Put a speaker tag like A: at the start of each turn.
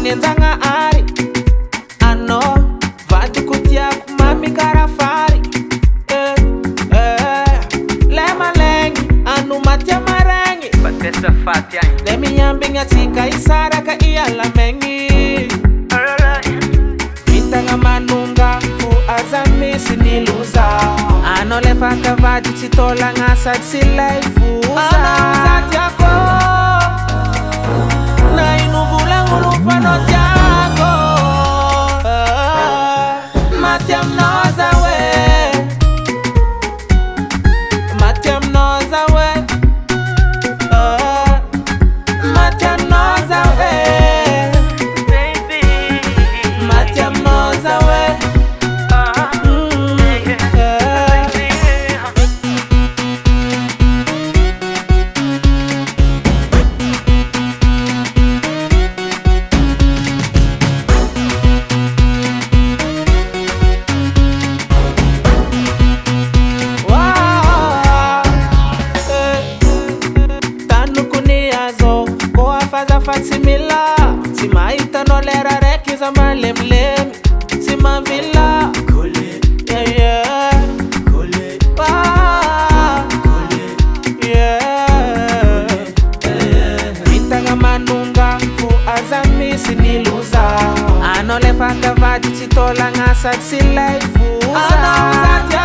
A: nienzanga ari ano vatu kutiaku mami karafari lema lengi anu matia marangi
B: Batesa fatia
A: lemi yambinga tika isara ka iyala mengi vitanga manunga fu azamisi niluza ano lefaka vati chitola ngasa tsilaifuza ana uzati yako na inuvula ngulufano jako matia mnoza we matia mnoza we matia mnoza we
B: baby
A: matia mnoza we Fatsimila simaita no lera rekiza malemlem simavila yeah yeah yeah vitanga manunga fu azamisi niluza ano lefaka vati chitola ngasa tsilaifuza ana uzati